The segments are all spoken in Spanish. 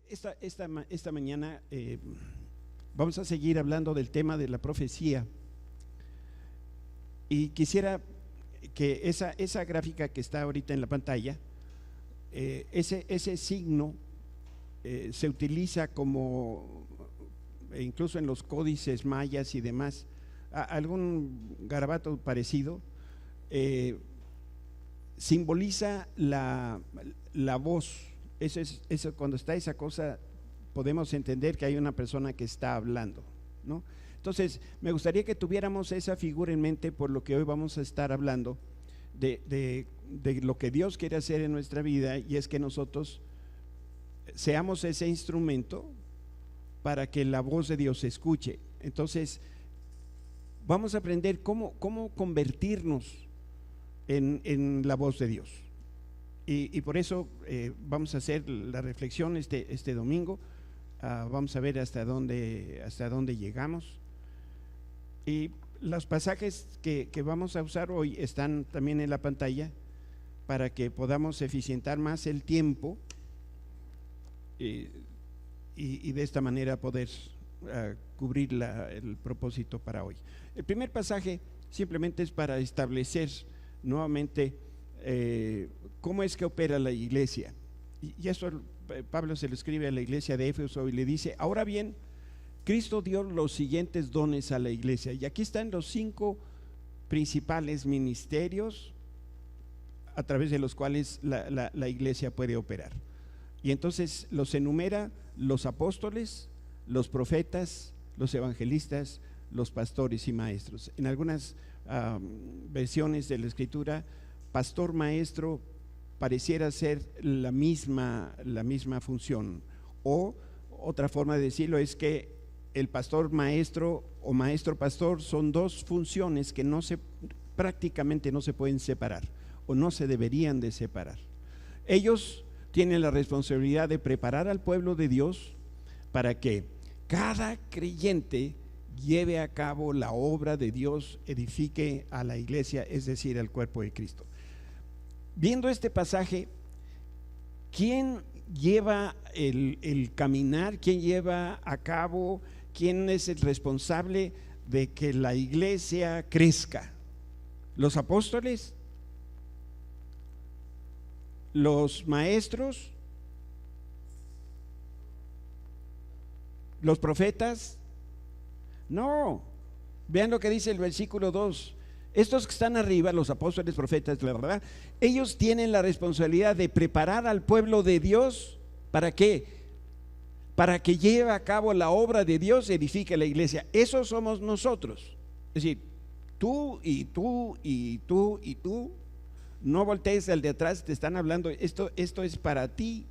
Esta mañana vamos a seguir hablando del tema de la profecía, y quisiera que esa gráfica que está ahorita en la pantalla, ese signo se utiliza como, incluso en los códices mayas y demás, algún garabato parecido, simboliza la voz. Eso, cuando está esa cosa, podemos entender que hay una persona que está hablando, ¿no? Entonces, me gustaría que tuviéramos esa figura en mente, por lo que hoy vamos a estar hablando de lo que Dios quiere hacer en nuestra vida, y es que nosotros seamos ese instrumento para que la voz de Dios se escuche. Entonces, vamos a aprender cómo convertirnos en la voz de Dios. Y por eso vamos a hacer la reflexión este domingo. Vamos a ver hasta dónde llegamos. Y los pasajes que vamos a usar hoy están también en la pantalla, para que podamos eficientar más el tiempo y de esta manera poder cubrir el propósito para hoy. El primer pasaje simplemente es para establecer nuevamente cómo es que opera la iglesia, y eso Pablo se lo escribe a la iglesia de Éfeso y le dice: ahora bien, Cristo dio los siguientes dones a la iglesia, y aquí están los 5 principales ministerios a través de los cuales la iglesia puede operar. Y entonces los enumera: los apóstoles, los profetas, los evangelistas, los pastores y maestros. En algunas versiones de la escritura, pastor maestro pareciera ser la misma función, o otra forma de decirlo es que el pastor maestro o maestro pastor son 2 funciones que prácticamente no se pueden separar, o no se deberían de separar. Ellos tienen la responsabilidad de preparar al pueblo de Dios para que cada creyente lleve a cabo la obra de Dios, edifique a la iglesia, es decir, al cuerpo de Cristo. Viendo este pasaje, ¿quién lleva el caminar? ¿Quién lleva a cabo? ¿Quién es el responsable de que la iglesia crezca? ¿Los apóstoles? ¿Los maestros? ¿Los profetas? No. Vean lo que dice el versículo 2. Estos que están arriba, los apóstoles, profetas, la verdad, ellos tienen la responsabilidad de preparar al pueblo de Dios. ¿Para qué? Para que lleve a cabo la obra de Dios, edifique la iglesia. Eso somos nosotros. Es decir, tú y tú y tú y tú. No voltees al de atrás, te están hablando, esto es para ti.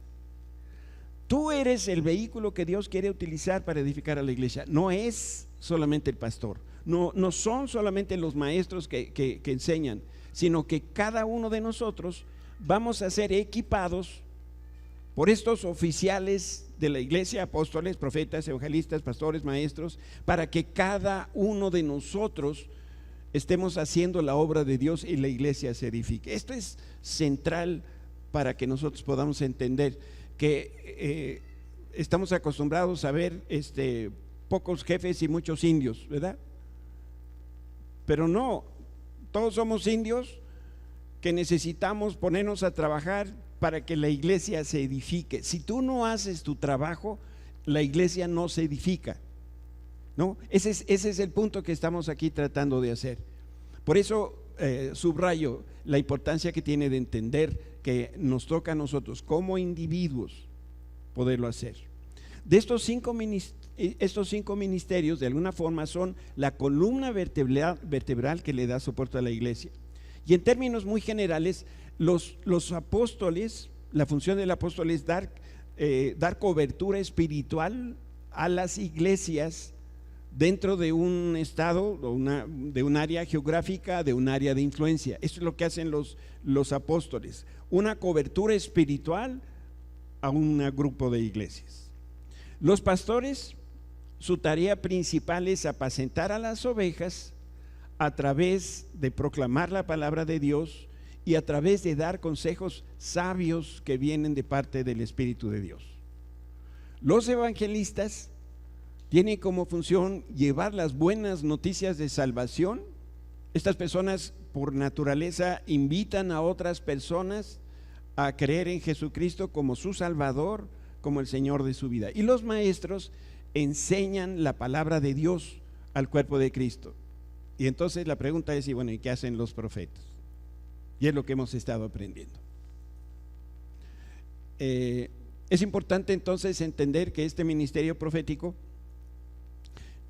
Tú eres el vehículo que Dios quiere utilizar para edificar a la iglesia. No es solamente el pastor, no son solamente los maestros que enseñan, sino que cada uno de nosotros vamos a ser equipados por estos oficiales de la iglesia: apóstoles, profetas, evangelistas, pastores, maestros, para que cada uno de nosotros estemos haciendo la obra de Dios y la iglesia se edifique. Esto es central para que nosotros podamos entender que estamos acostumbrados a ver pocos jefes y muchos indios, ¿verdad? Pero no, todos somos indios que necesitamos ponernos a trabajar para que la iglesia se edifique. Si tú no haces tu trabajo, la iglesia no se edifica, ¿no? Ese es el punto que estamos aquí tratando de hacer. Por eso subrayo la importancia que tiene de entender que nos toca a nosotros como individuos poderlo hacer. De estos 5 ministerios, de alguna forma, son la columna vertebral que le da soporte a la iglesia. Y en términos muy generales, los apóstoles, la función del apóstol es dar cobertura espiritual a las iglesias dentro de un estado, de un área geográfica, de un área de influencia. Eso es lo que hacen los apóstoles: una cobertura espiritual a un grupo de iglesias. Los pastores, su tarea principal es apacentar a las ovejas a través de proclamar la palabra de Dios y a través de dar consejos sabios que vienen de parte del Espíritu de Dios. Los evangelistas tienen como función llevar las buenas noticias de salvación. Estas personas por naturaleza invitan a otras personas a creer en Jesucristo como su Salvador, como el Señor de su vida. Y los maestros enseñan la palabra de Dios al cuerpo de Cristo. Y entonces la pregunta es, y bueno, ¿y qué hacen los profetas? Y es lo que hemos estado aprendiendo. Es importante entonces entender que este ministerio profético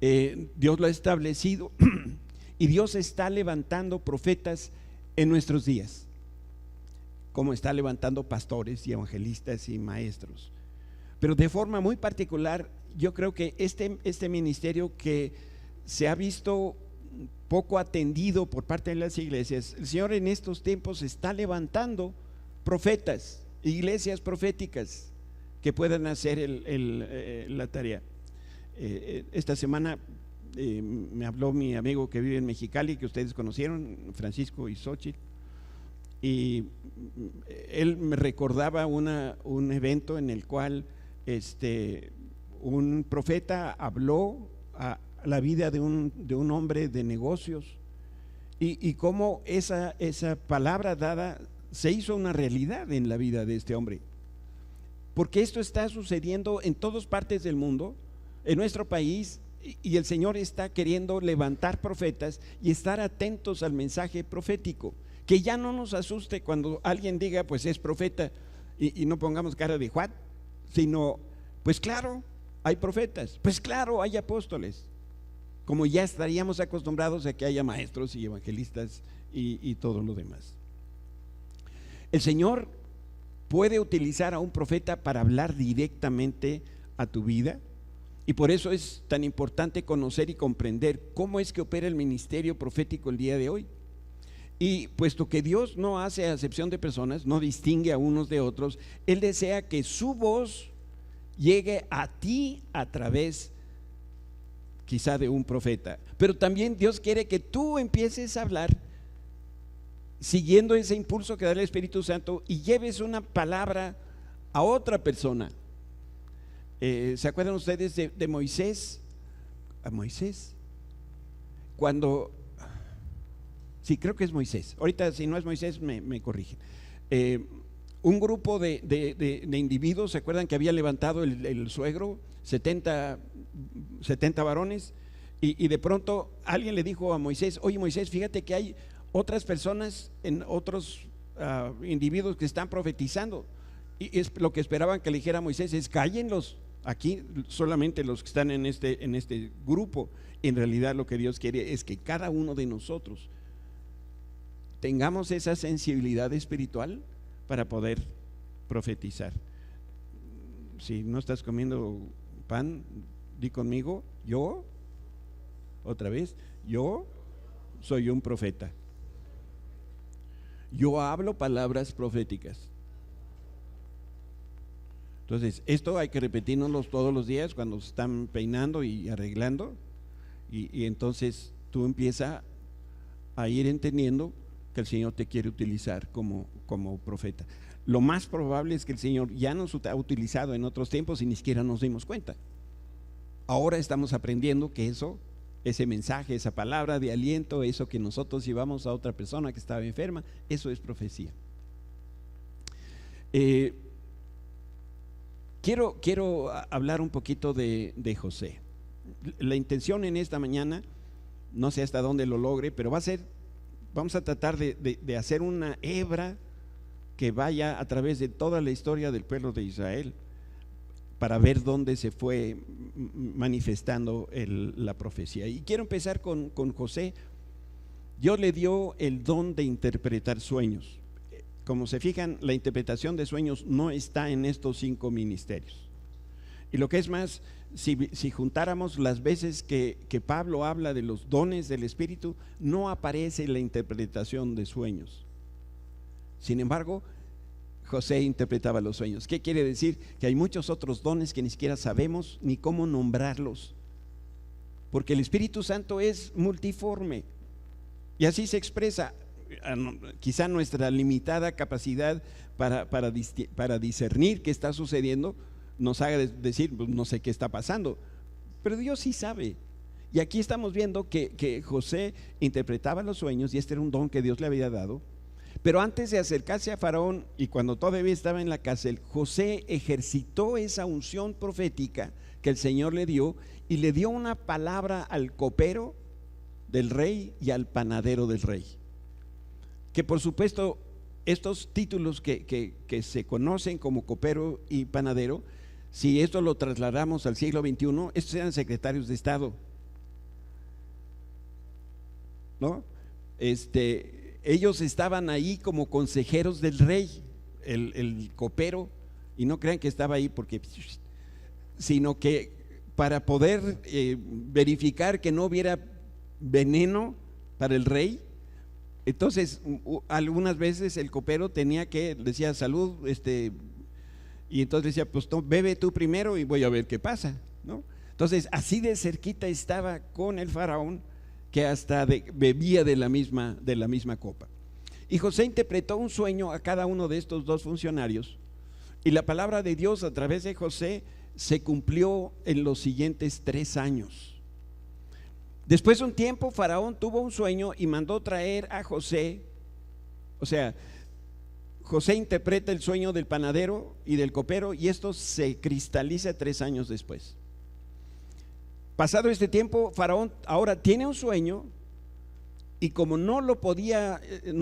Dios lo ha establecido y Dios está levantando profetas en nuestros días, como está levantando pastores y evangelistas y maestros. Pero de forma muy particular, yo creo que este ministerio que se ha visto poco atendido por parte de las iglesias, el Señor en estos tiempos está levantando profetas, iglesias proféticas que puedan hacer la tarea. Esta semana me habló mi amigo que vive en Mexicali, que ustedes conocieron, Francisco y Xochitl, y él me recordaba un evento en el cual un profeta habló a la vida de un hombre de negocios y cómo esa palabra dada se hizo una realidad en la vida de este hombre, porque esto está sucediendo en todas partes del mundo, en nuestro país, y el Señor está queriendo levantar profetas y estar atentos al mensaje profético, que ya no nos asuste cuando alguien diga pues es profeta y no pongamos cara de what, sino pues claro, hay profetas, pues claro, hay apóstoles, como ya estaríamos acostumbrados a que haya maestros y evangelistas y todo lo demás. El Señor puede utilizar a un profeta para hablar directamente a tu vida, y por eso es tan importante conocer y comprender cómo es que opera el ministerio profético el día de hoy. Y puesto que Dios no hace acepción de personas, no distingue a unos de otros, Él desea que su voz llegue a ti a través quizá de un profeta, pero también Dios quiere que tú empieces a hablar siguiendo ese impulso que da el Espíritu Santo y lleves una palabra a otra persona. ¿Se acuerdan ustedes de Moisés? A Moisés, cuando, sí, creo que es Moisés, ahorita si no es Moisés me corrigen. Un grupo de individuos, ¿se acuerdan que había levantado el suegro 70 varones? Y de pronto alguien le dijo a Moisés: oye Moisés, fíjate que hay otras personas, otros individuos que están profetizando. Y es lo que esperaban que le dijera Moisés: es cállenlos, aquí solamente los que están en este grupo. En realidad lo que Dios quiere es que cada uno de nosotros tengamos esa sensibilidad espiritual para poder profetizar. Si no estás comiendo pan, di conmigo: yo, otra vez, yo soy un profeta. Yo hablo palabras proféticas. Entonces, esto hay que repetirnoslo todos los días cuando se están peinando y arreglando, y entonces tú empiezas a ir entendiendo que el Señor te quiere utilizar como profeta. Lo más probable es que el Señor ya nos ha utilizado en otros tiempos y ni siquiera nos dimos cuenta. Ahora estamos aprendiendo que ese mensaje, esa palabra de aliento, eso que nosotros llevamos a otra persona que estaba enferma, eso es profecía. Quiero hablar un poquito de José. La intención en esta mañana, no sé hasta dónde lo logre, pero vamos a tratar de hacer una hebra que vaya a través de toda la historia del pueblo de Israel, para ver dónde se fue manifestando la profecía. Y quiero empezar con José. Dios le dio el don de interpretar sueños. Como se fijan, la interpretación de sueños no está en estos 5 ministerios. Y lo que es más, si juntáramos las veces que Pablo habla de los dones del Espíritu, no aparece la interpretación de sueños. Sin embargo, José interpretaba los sueños. ¿Qué quiere decir? Que hay muchos otros dones que ni siquiera sabemos ni cómo nombrarlos, porque el Espíritu Santo es multiforme y así se expresa. Quizá nuestra limitada capacidad para discernir qué está sucediendo nos haga decir, pues, no sé qué está pasando, pero Dios sí sabe. Y aquí estamos viendo que José interpretaba los sueños, y este era un don que Dios le había dado. Pero antes de acercarse a Faraón, y cuando todavía estaba en la cárcel, José ejercitó esa unción profética que el Señor le dio, y le dio una palabra al copero del rey y al panadero del rey. Que por supuesto estos títulos que se conocen como copero y panadero, si esto lo trasladamos al siglo XXI, estos eran secretarios de Estado, ¿no? Ellos estaban ahí como consejeros del rey, el copero, y no crean que estaba ahí porque, sino que para poder verificar que no hubiera veneno para el rey. Entonces algunas veces el copero tenía que, decía salud, y entonces decía, pues bebe tú primero y voy a ver qué pasa, ¿no? Entonces así de cerquita estaba con el faraón, que hasta bebía de la misma copa. Y José interpretó un sueño a cada uno de estos dos funcionarios, y la palabra de Dios a través de José se cumplió en los siguientes 3 años. Después de un tiempo, Faraón tuvo un sueño y mandó traer a José. O sea, José interpreta el sueño del panadero y del copero, y esto se cristaliza 3 años después. Pasado este tiempo, Faraón ahora tiene un sueño, y como no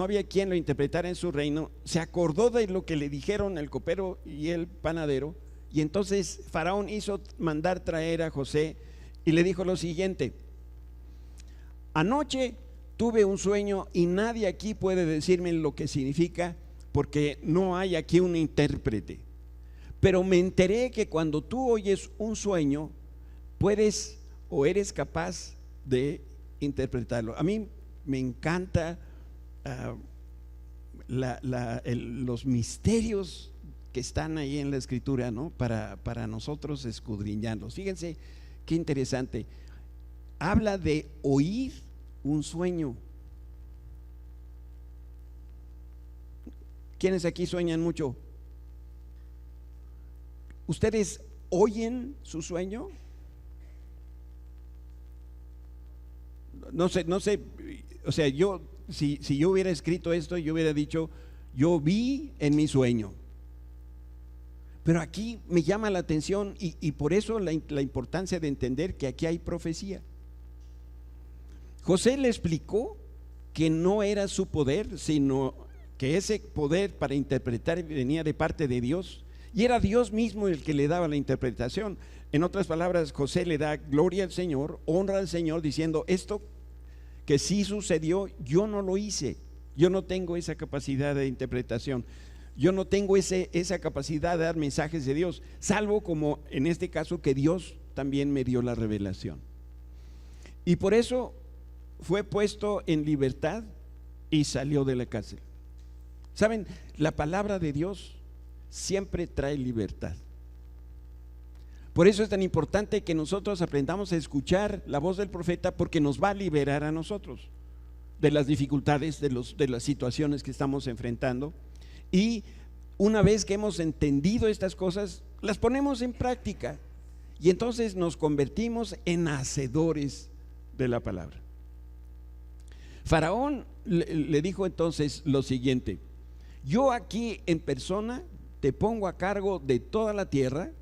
había quien lo interpretara en su reino, se acordó de lo que le dijeron el copero y el panadero, y entonces Faraón hizo mandar traer a José y le dijo lo siguiente: anoche tuve un sueño y nadie aquí puede decirme lo que significa, porque no hay aquí un intérprete. Pero me enteré que cuando tú oyes un sueño, puedes o eres capaz de interpretarlo. A mí me encanta los misterios que están ahí en la escritura, ¿no? Para nosotros escudriñarlos. Fíjense qué interesante. Habla de oír un sueño. ¿Quiénes aquí sueñan mucho? ¿Ustedes oyen su sueño? No sé, o sea, si yo hubiera escrito esto, yo hubiera dicho, yo vi en mi sueño. Pero aquí me llama la atención, y por eso la importancia de entender que aquí hay profecía. José le explicó que no era su poder, sino que ese poder para interpretar venía de parte de Dios, y era Dios mismo el que le daba la interpretación. En otras palabras, José le da gloria al Señor, honra al Señor, diciendo, esto que sí sucedió, yo no lo hice, yo no tengo esa capacidad de interpretación, yo no tengo esa capacidad de dar mensajes de Dios, salvo como en este caso que Dios también me dio la revelación. Y por eso fue puesto en libertad y salió de la cárcel. ¿Saben? La palabra de Dios siempre trae libertad. Por eso es tan importante que nosotros aprendamos a escuchar la voz del profeta, porque nos va a liberar a nosotros de las dificultades, de las situaciones que estamos enfrentando. Y una vez que hemos entendido estas cosas, las ponemos en práctica, y entonces nos convertimos en hacedores de la palabra. Faraón le dijo entonces lo siguiente: yo aquí en persona te pongo a cargo de toda la tierra.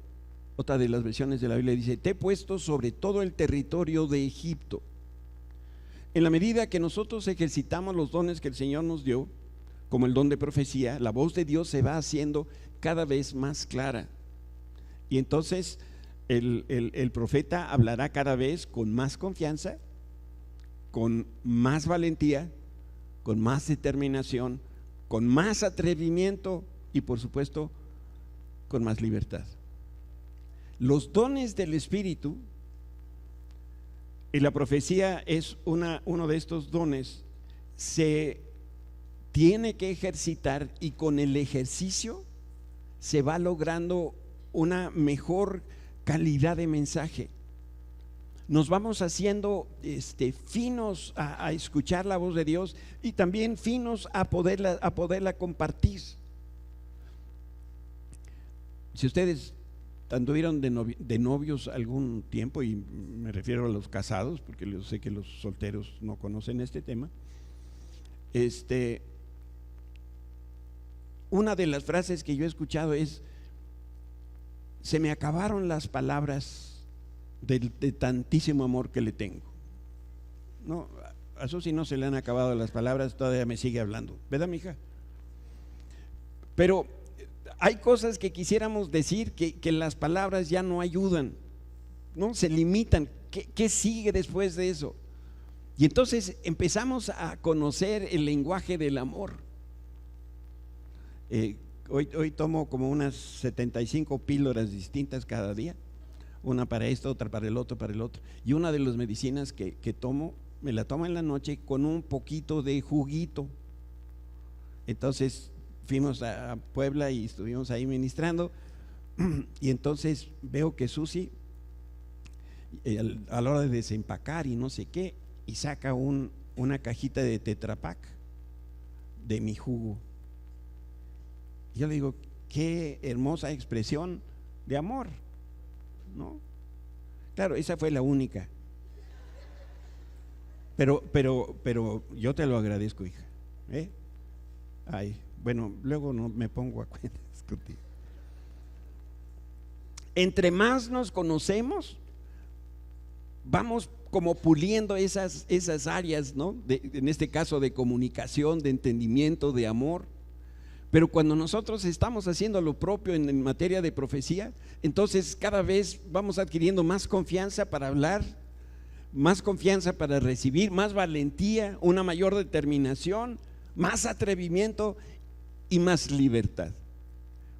Otra de las versiones de la Biblia dice: te he puesto sobre todo el territorio de Egipto. En la medida que nosotros ejercitamos los dones que el Señor nos dio, como el don de profecía, la voz de Dios se va haciendo cada vez más clara, y entonces el profeta hablará cada vez con más confianza, con más valentía, con más determinación, con más atrevimiento, y por supuesto con más libertad. Los dones del Espíritu, y la profecía es uno de estos dones, se tiene que ejercitar, y con el ejercicio se va logrando una mejor calidad de mensaje. Nos vamos haciendo finos a escuchar la voz de Dios, y también finos a poderla compartir. Si ustedes anduvieron de novios algún tiempo, y me refiero a los casados, porque yo sé que los solteros no conocen este tema, una de las frases que yo he escuchado es: se me acabaron las palabras de tantísimo amor que le tengo. No, a Susi no se le han acabado las palabras, todavía me sigue hablando, ¿verdad, mija? Pero hay cosas que quisiéramos decir que las palabras ya no ayudan, ¿no? Se limitan. ¿Qué sigue después de eso? Y entonces empezamos a conocer el lenguaje del amor. Hoy tomo como unas 75 píldoras distintas cada día, una para esto, otra para el otro, y una de las medicinas que tomo, me la tomo en la noche con un poquito de juguito. Entonces fuimos a Puebla y estuvimos ahí ministrando, y entonces veo que Susi a la hora de desempacar y no sé qué, y saca una cajita de Tetra Pak de mi jugo. Yo le digo: qué hermosa expresión de amor, ¿no? Claro, esa fue la única, pero yo te lo agradezco, hija, ¿eh? Ay, bueno, luego no me pongo a cuentas contigo. Entre más nos conocemos, vamos como puliendo esas áreas, ¿no? En este caso de comunicación, de entendimiento, de amor. Pero cuando nosotros estamos haciendo lo propio en materia de profecía, entonces cada vez vamos adquiriendo más confianza para hablar, más confianza para recibir, más valentía, una mayor determinación, más atrevimiento y más libertad.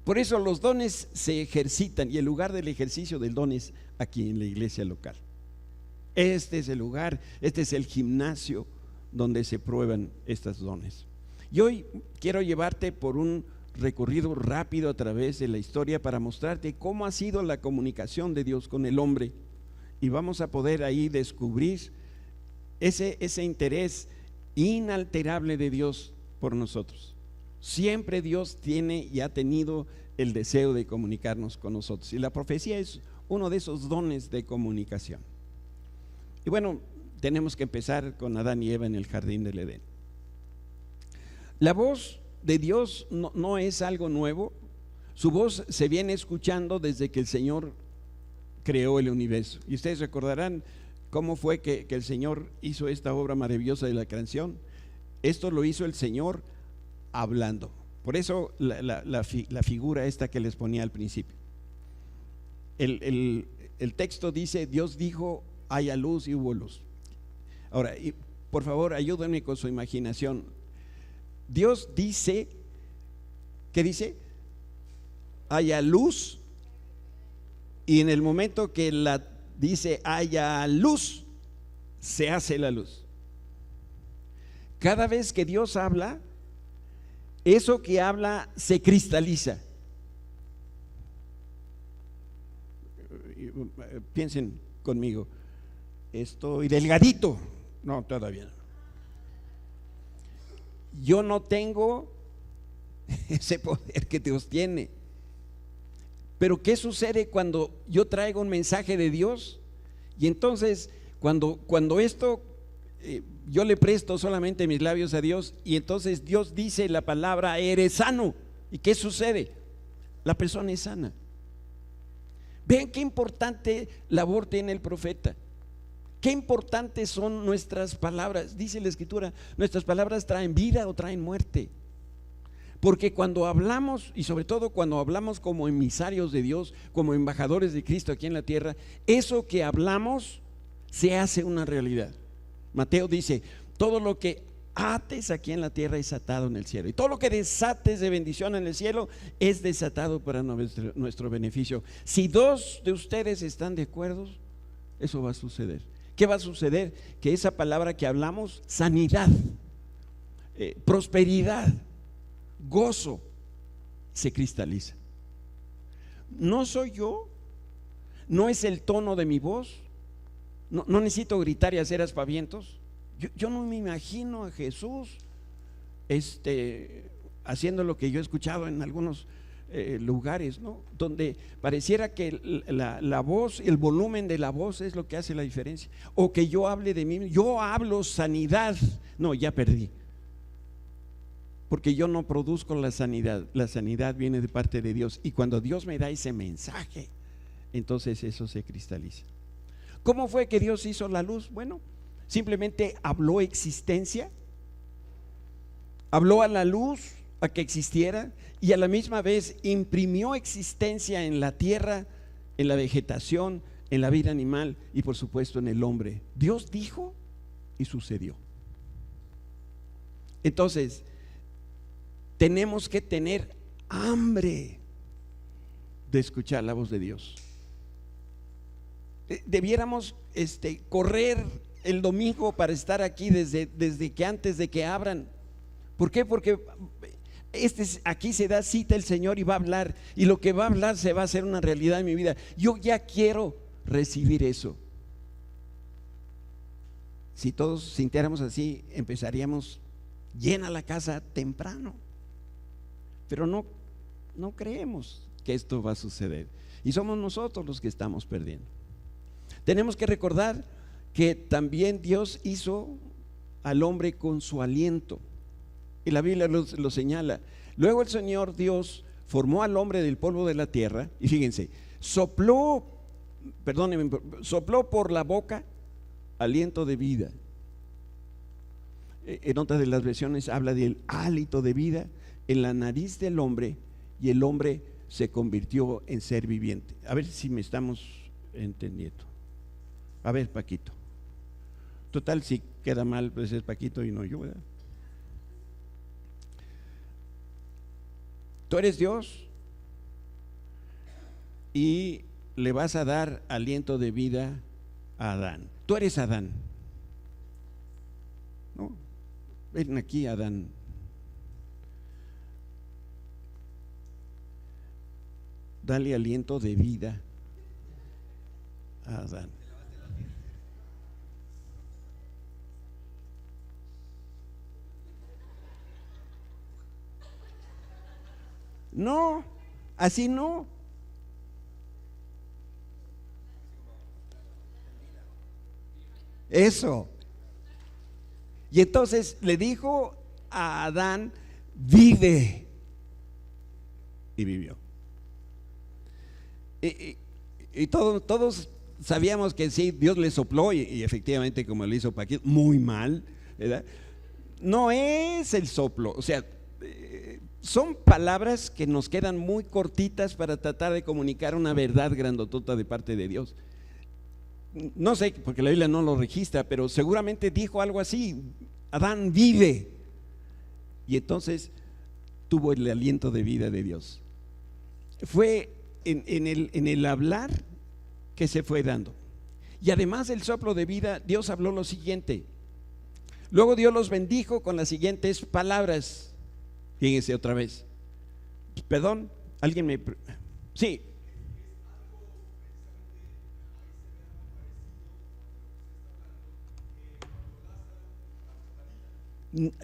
Por eso los dones se ejercitan, y el lugar del ejercicio del don es aquí en la iglesia local. Este es el lugar, este es el gimnasio donde se prueban estos dones. Y hoy quiero llevarte por un recorrido rápido a través de la historia para mostrarte cómo ha sido la comunicación de Dios con el hombre, y vamos a poder ahí descubrir ese interés inalterable de Dios por nosotros. Siempre Dios tiene y ha tenido el deseo de comunicarnos con nosotros, y la profecía es uno de esos dones de comunicación. Y bueno, tenemos que empezar con Adán y Eva en el jardín del Edén. La voz de Dios no es algo nuevo. Su voz se viene escuchando desde que el Señor creó el universo. Y ustedes recordarán cómo fue que el Señor hizo esta obra maravillosa de la creación. Esto lo hizo el Señor hablando. Por eso la figura esta que les ponía al principio. El texto dice: Dios dijo, haya luz, y hubo luz. Ahora, por favor, ayúdenme con su imaginación. Dios dice, ¿qué dice? Haya luz, y en el momento que dice haya luz, se hace la luz. Cada vez que Dios habla, eso que habla se cristaliza. Piensen conmigo: estoy delgadito. No, todavía no. Yo no tengo ese poder que Dios tiene. Pero ¿qué sucede cuando yo traigo un mensaje de Dios? Y entonces cuando esto yo le presto solamente mis labios a Dios, y entonces Dios dice la palabra: eres sano. ¿Y qué sucede? La persona es sana. Vean qué importante labor tiene el profeta. Qué importantes son nuestras palabras. Dice la Escritura: nuestras palabras traen vida o traen muerte. Porque cuando hablamos, y sobre todo cuando hablamos como emisarios de Dios, como embajadores de Cristo aquí en la tierra, eso que hablamos se hace una realidad. Mateo dice: todo lo que ates aquí en la tierra es atado en el cielo, y todo lo que desates de bendición en el cielo es desatado para nuestro beneficio. Si dos de ustedes están de acuerdo, eso va a suceder. ¿Qué va a suceder? Que esa palabra que hablamos, sanidad, prosperidad, gozo, se cristaliza. No soy yo, no es el tono de mi voz, no necesito gritar y hacer aspavientos. Yo no me imagino a Jesús haciendo lo que yo he escuchado en algunos lugares, ¿no? Donde pareciera que la voz, el volumen de la voz es lo que hace la diferencia. O que yo hable de mí, yo hablo sanidad, no, ya perdí. Porque yo no produzco la sanidad viene de parte de Dios. Y cuando Dios me da ese mensaje, entonces eso se cristaliza. ¿Cómo fue que Dios hizo la luz? Bueno, simplemente habló existencia, habló a la luz a que existiera y a la misma vez imprimió existencia en la tierra, en la vegetación, en la vida animal y por supuesto en el hombre. Dios dijo y sucedió. Entonces, tenemos que tener hambre de escuchar la voz de Dios. Debiéramos correr el domingo para estar aquí desde que antes de que abran. ¿Por qué? Porque aquí se da cita el Señor y va a hablar, y lo que va a hablar se va a hacer una realidad en mi vida. Yo ya quiero recibir eso. Si todos sintiéramos así, empezaríamos llena la casa temprano, pero no creemos que esto va a suceder, y somos nosotros los que estamos perdiendo. Tenemos que recordar que también Dios hizo al hombre con su aliento, y la Biblia lo señala. Luego el Señor Dios formó al hombre del polvo de la tierra, y fíjense, sopló por la boca aliento de vida. En otras de las versiones habla del hálito de vida en la nariz del hombre, y el hombre se convirtió en ser viviente. A ver si me estamos entendiendo. A ver, Paquito. Total, si queda mal, pues es Paquito y no yo, ¿verdad? Tú eres Dios y le vas a dar aliento de vida a Adán. Tú eres Adán, ¿no? Ven aquí, Adán. Dale aliento de vida a Adán. No, así no. Eso. Y entonces le dijo a Adán: vive. Y vivió. Y todos sabíamos que sí, Dios le sopló, y efectivamente, como le hizo Paquito, muy mal, ¿verdad? No es el soplo, o sea, son palabras que nos quedan muy cortitas para tratar de comunicar una verdad grandotota de parte de Dios. No sé, porque la Biblia no lo registra, pero seguramente dijo algo así: Adán, vive. Y entonces tuvo el aliento de vida de Dios. Fue en el hablar que se fue dando. Y además del soplo de vida, Dios habló lo siguiente. Luego Dios los bendijo con las siguientes palabras. Fíjense otra vez. Perdón, alguien me... Sí.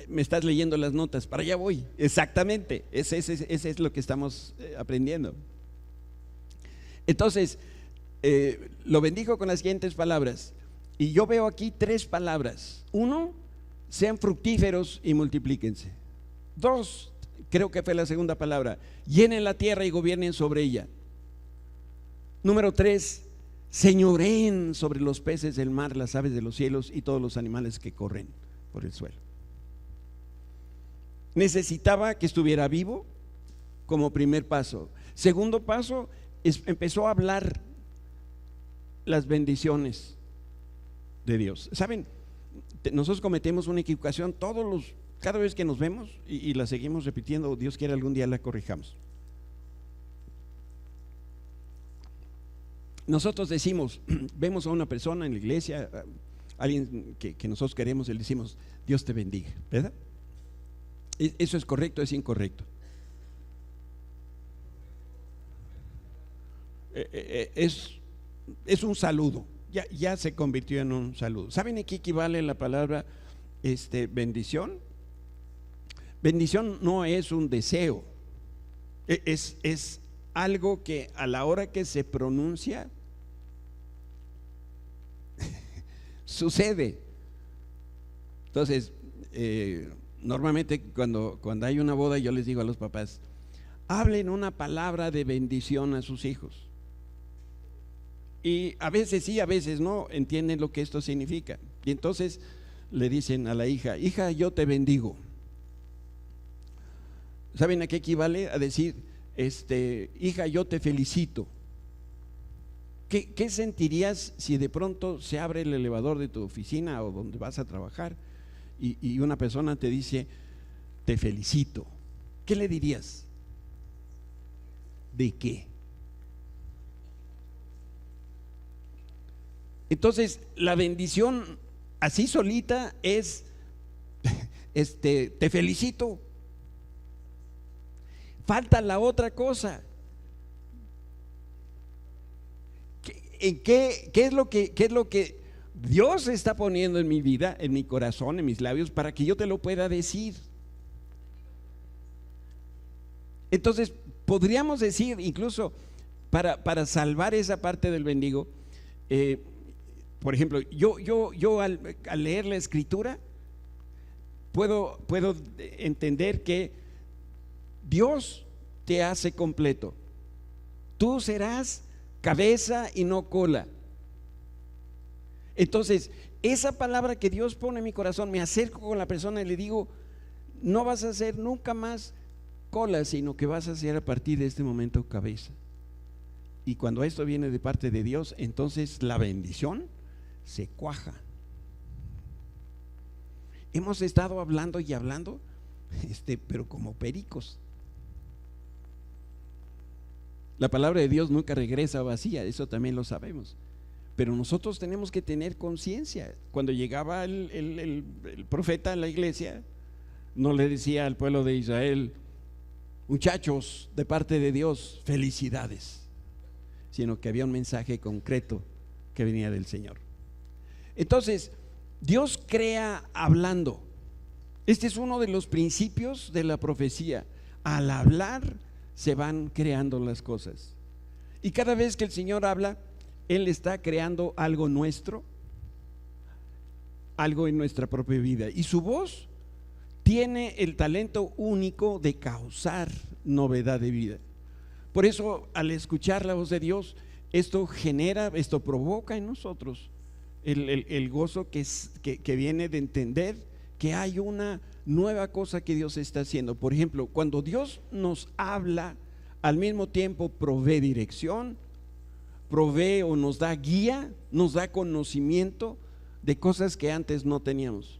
Me estás leyendo las notas, para allá voy. Exactamente, ese es lo que estamos aprendiendo. Entonces, lo bendijo con las siguientes palabras. Y yo veo aquí 3 palabras. 1, sean fructíferos y multiplíquense. 2, creo que fue la segunda palabra, llenen la tierra y gobiernen sobre ella. Número 3, señoreen sobre los peces del mar, las aves de los cielos y todos los animales que corren por el suelo. Necesitaba que estuviera vivo como primer paso. Segundo paso, empezó a hablar las bendiciones de Dios. ¿Saben? Nosotros cometemos una equivocación cada vez que nos vemos y la seguimos repitiendo. Dios quiere algún día la corrijamos. Nosotros decimos, vemos a una persona en la iglesia, alguien que nosotros queremos, y le decimos: Dios te bendiga, ¿verdad? ¿Eso es correcto o es incorrecto? Es un saludo, ya se convirtió en un saludo. ¿Saben a qué equivale la palabra bendición? Bendición no es un deseo, Es algo que a la hora que se pronuncia sucede. Entonces, normalmente cuando hay una boda, yo les digo a los papás: hablen una palabra de bendición a sus hijos. Y a veces sí, a veces no entienden lo que esto significa. Y entonces le dicen a la hija: hija, yo te bendigo. ¿Saben a qué equivale? A decir: hija, yo te felicito. ¿Qué sentirías si de pronto se abre el elevador de tu oficina o donde vas a trabajar y una persona te dice: te felicito? ¿Qué le dirías? ¿De qué? Entonces, la bendición así solita es: te felicito. Falta la otra cosa. ¿Qué es lo que Dios está poniendo en mi vida, en mi corazón, en mis labios, para que yo te lo pueda decir? Entonces, podríamos decir, incluso para salvar esa parte del bendigo, por ejemplo, yo al leer la escritura puedo entender que Dios te hace completo. Tú serás cabeza y no cola. Entonces, esa palabra que Dios pone en mi corazón, me acerco con la persona y le digo: no vas a ser nunca más cola, sino que vas a ser a partir de este momento cabeza. Y cuando esto viene de parte de Dios, entonces la bendición se cuaja. Hemos estado hablando y hablando, pero como pericos. La palabra de Dios nunca regresa vacía, eso también lo sabemos. Pero nosotros tenemos que tener conciencia. Cuando llegaba el profeta a la iglesia, no le decía al pueblo de Israel: muchachos, de parte de Dios, felicidades, sino que había un mensaje concreto que venía del Señor. Entonces, Dios crea hablando. Este es uno de los principios de la profecía. Al hablar se van creando las cosas. Y cada vez que el Señor habla, Él está creando algo nuestro, algo en nuestra propia vida. Y su voz tiene el talento único de causar novedad de vida. Por eso, al escuchar la voz de Dios, esto provoca en nosotros el gozo que viene de entender que hay una nueva cosa que Dios está haciendo. Por ejemplo, cuando Dios nos habla, al mismo tiempo provee dirección, provee o nos da guía, nos da conocimiento de cosas que antes no teníamos.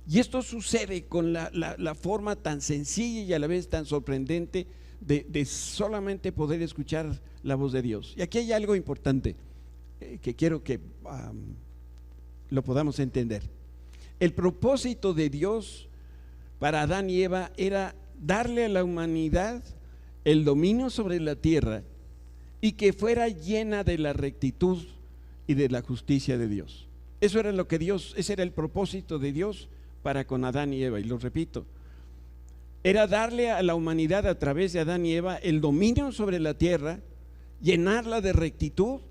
Y esto sucede con la forma tan sencilla y a la vez tan sorprendente de solamente poder escuchar la voz de Dios. Y aquí hay algo importante que quiero que lo podamos entender. El propósito de Dios para Adán y Eva era darle a la humanidad el dominio sobre la tierra y que fuera llena de la rectitud y de la justicia de Dios. Eso era lo que ese era el propósito de Dios para con Adán y Eva. Y lo repito, era darle a la humanidad a través de Adán y Eva el dominio sobre la tierra, llenarla de rectitud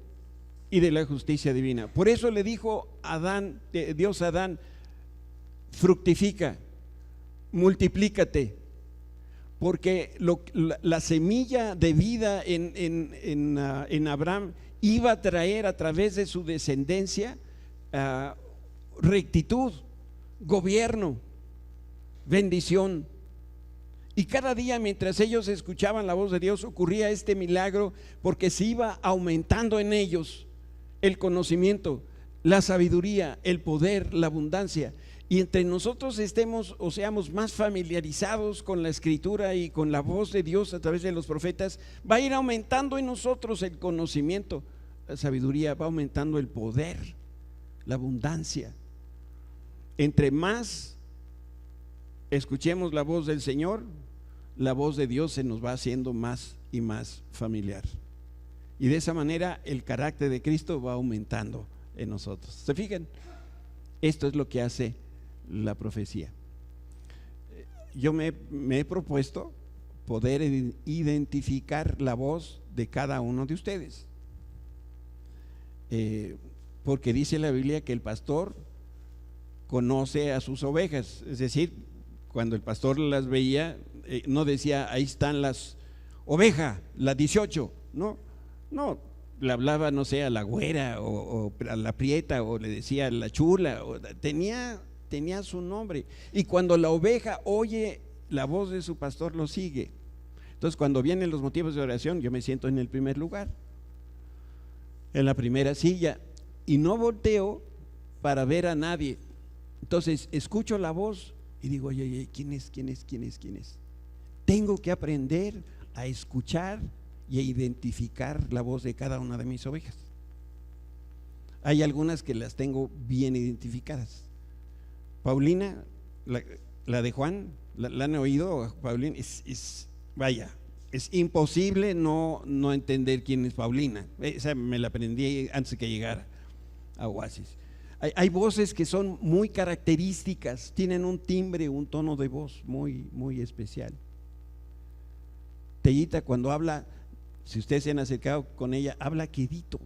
y de la justicia divina. Por eso le dijo Dios a Adán: fructifica, multiplícate, porque la semilla de vida en Abraham iba a traer a través de su descendencia rectitud, gobierno, bendición. Y cada día, mientras ellos escuchaban la voz de Dios, ocurría este milagro, porque se iba aumentando en ellos el conocimiento, la sabiduría, el poder, la abundancia. Y entre nosotros estemos o seamos más familiarizados con la escritura y con la voz de Dios a través de los profetas, va a ir aumentando en nosotros el conocimiento, la sabiduría, va aumentando el poder, la abundancia. Entre más escuchemos la voz del Señor, la voz de Dios se nos va haciendo más y más familiar. Y de esa manera el carácter de Cristo va aumentando en nosotros. ¿Se fijan? Esto es lo que hace la profecía. Yo me he propuesto poder identificar la voz de cada uno de ustedes. Porque dice la Biblia que el pastor conoce a sus ovejas, es decir, cuando el pastor las veía, no decía ahí están las ovejas, las 18, no, le hablaba, no sé, a la güera o a la prieta, o le decía a la chula, tenía su nombre, y cuando la oveja oye la voz de su pastor, lo sigue. Entonces, cuando vienen los motivos de oración, yo me siento en el primer lugar, en la primera silla, y no volteo para ver a nadie. Entonces escucho la voz y digo, oye, ¿quién es? Tengo que aprender a escuchar y a identificar la voz de cada una de mis ovejas. Hay algunas que las tengo bien identificadas. Paulina, la de Juan, ¿la han oído? Paulina, vaya, es imposible no entender quién es Paulina. Esa me la aprendí antes de que llegara a Oasis. Hay voces que son muy características, tienen un timbre, un tono de voz muy especial. Tellita, cuando habla, si ustedes se han acercado con ella, habla quedito.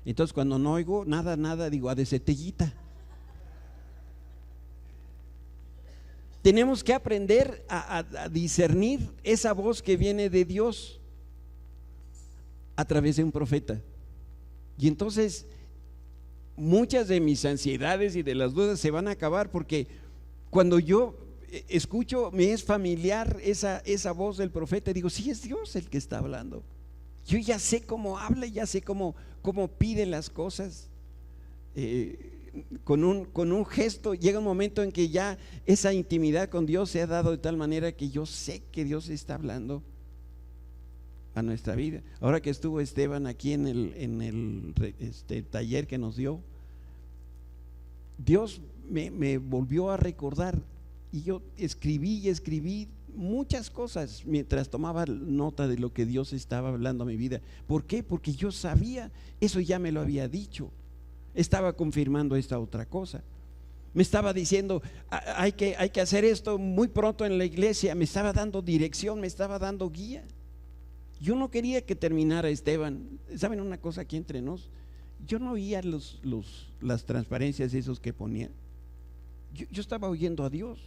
Entonces, cuando no oigo nada, digo, de ser Tellita. Tenemos que aprender a discernir esa voz que viene de Dios a través de un profeta. Y entonces muchas de mis ansiedades y de las dudas se van a acabar, porque cuando yo escucho, me es familiar esa voz del profeta, digo, sí, es Dios el que está hablando. Yo ya sé cómo habla, ya sé cómo pide las cosas. Con un gesto llega un momento en que ya esa intimidad con Dios se ha dado de tal manera que yo sé que Dios está hablando a nuestra vida. Ahora que estuvo Esteban aquí en el taller que nos dio, Dios me volvió a recordar, y yo escribí muchas cosas mientras tomaba nota de lo que Dios estaba hablando a mi vida. ¿Por qué? Porque yo sabía, eso ya me lo había dicho, estaba confirmando esta otra cosa, me estaba diciendo hay que hacer esto muy pronto en la iglesia, me estaba dando dirección, me estaba dando guía. Yo no quería que terminara Esteban. ¿Saben una cosa aquí entre nos? Yo no oía las transparencias esos que ponía. Yo estaba oyendo a Dios.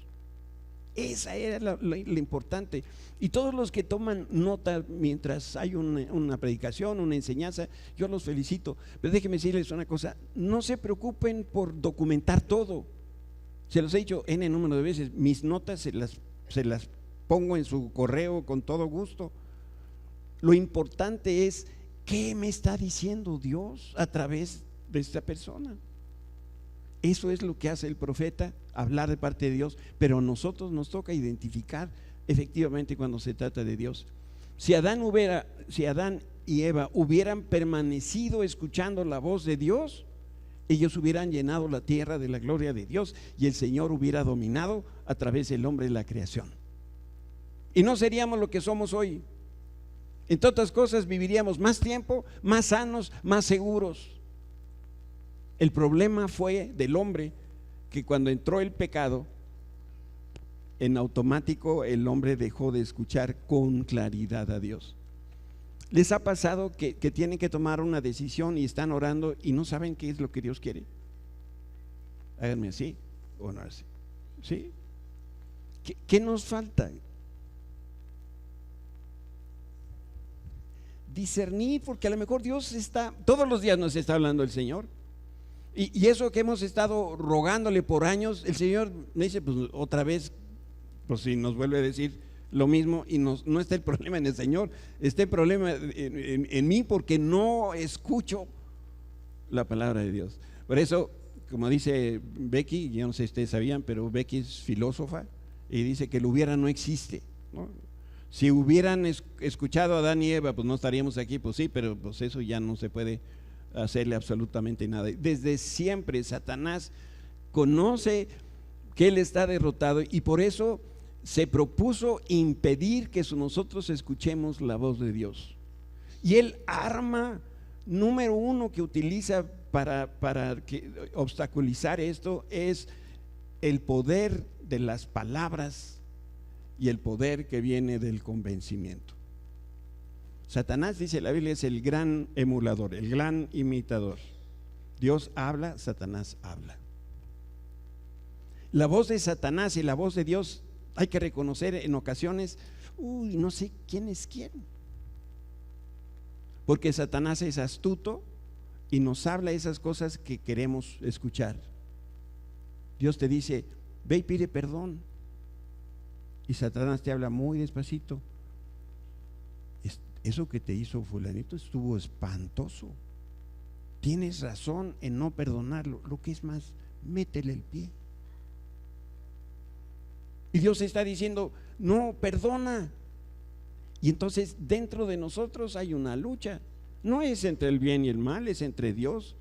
Esa era lo importante. Y todos los que toman nota mientras hay una predicación, una enseñanza, yo los felicito. Pero déjenme decirles una cosa: no se preocupen por documentar todo. Se los he dicho N número de veces. Mis notas se las pongo en su correo con todo gusto. Lo importante es qué me está diciendo Dios a través de esta persona. Eso es lo que hace el profeta, hablar de parte de Dios, pero a nosotros nos toca identificar efectivamente cuando se trata de Dios. Si Adán y Eva hubieran permanecido escuchando la voz de Dios, ellos hubieran llenado la tierra de la gloria de Dios y el Señor hubiera dominado a través del hombre la creación. Y no seríamos lo que somos hoy. Entre otras cosas, viviríamos más tiempo, más sanos, más seguros. El problema fue del hombre, que cuando entró el pecado, en automático el hombre dejó de escuchar con claridad a Dios. ¿Les ha pasado que tienen que tomar una decisión y están orando y no saben qué es lo que Dios quiere? Háganme así o no así. ¿Sí? ¿Qué nos falta? Discernir, porque a lo mejor Dios todos los días nos está hablando el Señor, y eso que hemos estado rogándole por años, el Señor me dice, pues otra vez, pues si nos vuelve a decir lo mismo, y no está el problema en el Señor, está el problema en mí, porque no escucho la palabra de Dios. Por eso, como dice Becky, yo no sé si ustedes sabían, pero Becky es filósofa y dice que el hubiera no existe, ¿no? Si hubieran escuchado a Adán y Eva, pues no estaríamos aquí. Pues sí, pero pues eso ya no se puede hacerle absolutamente nada. Desde siempre Satanás conoce que él está derrotado, y por eso se propuso impedir que nosotros escuchemos la voz de Dios. Y el arma número uno que utiliza para obstaculizar esto es el poder de las palabras y el poder que viene del convencimiento. Satanás, dice la Biblia, es el gran emulador, el gran imitador. Dios habla, Satanás habla. La voz de Satanás y la voz de Dios hay que reconocer en ocasiones, no sé quién es quién. Porque Satanás es astuto y nos habla esas cosas que queremos escuchar. Dios te dice, ve y pide perdón. Y Satanás te habla muy despacito. Eso que te hizo fulanito estuvo espantoso. Tienes razón en no perdonarlo. Lo que es más, métele el pie. Y Dios está diciendo, no, perdona. Y entonces dentro de nosotros hay una lucha. No es entre el bien y el mal, es entre Dios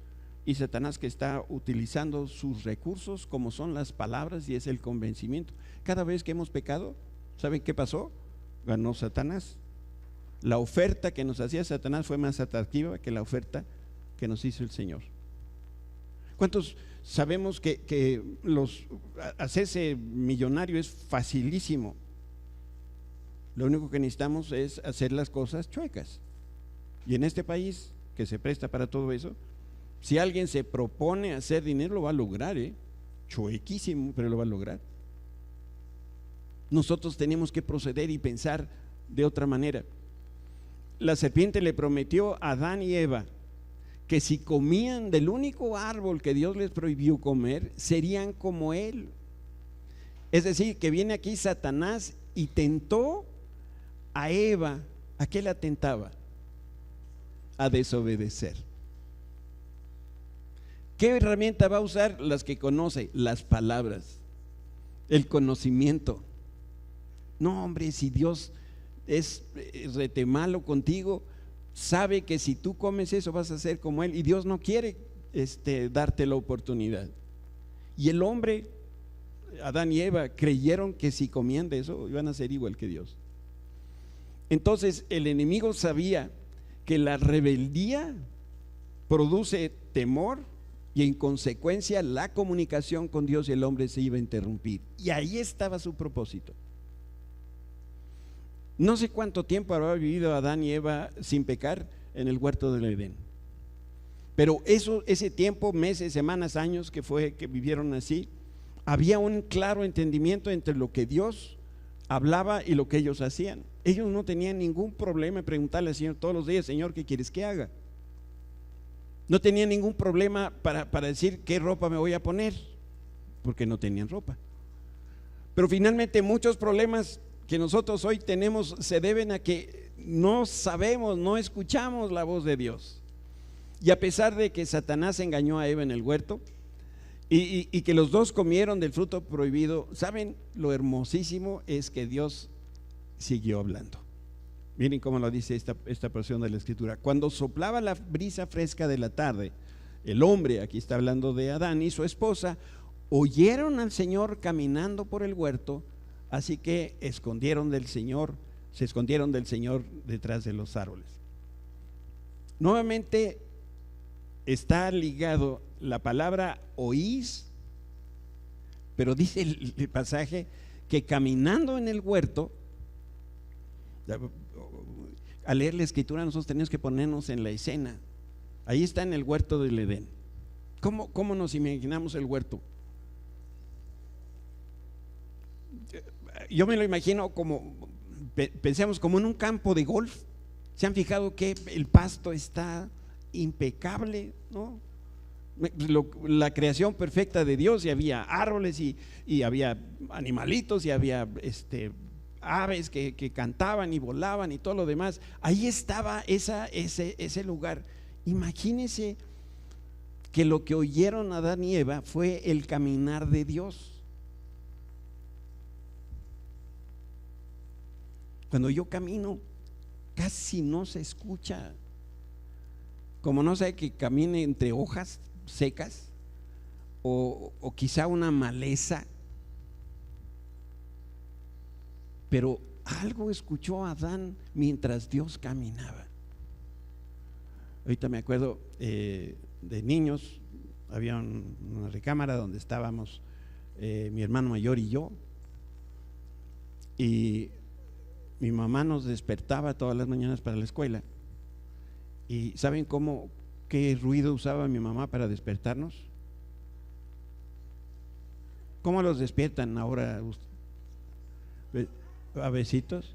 y Satanás, que está utilizando sus recursos como son las palabras y es el convencimiento. Cada vez que hemos pecado, ¿saben qué pasó? Ganó Satanás. La oferta que nos hacía Satanás fue más atractiva que la oferta que nos hizo el Señor. ¿Cuántos sabemos que hacerse millonario es facilísimo? Lo único que necesitamos es hacer las cosas chuecas. Y en este país que se presta para todo eso, si alguien se propone hacer dinero, lo va a lograr, chuequísimo, pero lo va a lograr. Nosotros tenemos que proceder y pensar de otra manera. La serpiente le prometió a Adán y Eva que si comían del único árbol que Dios les prohibió comer, serían como él. Es decir, que viene aquí Satanás y tentó a Eva. ¿A qué la tentaba? A desobedecer. ¿Qué herramienta va a usar? Las que conoce, las palabras, el conocimiento. No, hombre, si Dios es rete malo contigo, sabe que si tú comes eso vas a ser como él, y Dios no quiere darte la oportunidad. Y el hombre, Adán y Eva, creyeron que si comían de eso iban a ser igual que Dios. Entonces el enemigo sabía que la rebeldía produce temor y en consecuencia la comunicación con Dios y el hombre se iba a interrumpir. Y ahí estaba su propósito. No sé cuánto tiempo habrá vivido Adán y Eva sin pecar en el huerto del Edén, pero ese tiempo, meses, semanas, años que vivieron así, había un claro entendimiento entre lo que Dios hablaba y lo que ellos hacían. Ellos no tenían ningún problema en preguntarle al Señor todos los días, Señor, ¿qué quieres que haga? No tenían ningún problema para decir qué ropa me voy a poner, porque no tenían ropa. Pero finalmente muchos problemas que nosotros hoy tenemos se deben a que no sabemos, no escuchamos la voz de Dios. Y a pesar de que Satanás engañó a Eva en el huerto y que los dos comieron del fruto prohibido, ¿saben? Lo hermosísimo es que Dios siguió hablando. Miren cómo lo dice esta porción de la Escritura. Cuando soplaba la brisa fresca de la tarde, el hombre, aquí está hablando de Adán, y su esposa oyeron al Señor caminando por el huerto. Así que se escondieron del Señor detrás de los árboles. Nuevamente está ligado la palabra oís, pero dice el pasaje que caminando en el huerto, al leer la Escritura nosotros tenemos que ponernos en la escena. Ahí está en el huerto del Edén. ¿Cómo nos imaginamos el huerto? Yo me lo imagino como, pensemos como en un campo de golf. ¿Se han fijado que el pasto está impecable, ¿no? La creación perfecta de Dios, y había árboles y había animalitos y había aves que cantaban y volaban y todo lo demás. Ahí estaba ese lugar. Imagínense que lo que oyeron Adán y Eva fue el caminar de Dios. Cuando yo camino, casi no se escucha, como no sé, que camine entre hojas secas o quizá una maleza, pero algo escuchó Adán mientras Dios caminaba. Ahorita me acuerdo de niños, había una recámara donde estábamos mi hermano mayor y yo. y mi mamá nos despertaba todas las mañanas para la escuela. ¿Y saben qué ruido usaba mi mamá para despertarnos? ¿Cómo los despiertan ahora? ¿A besitos?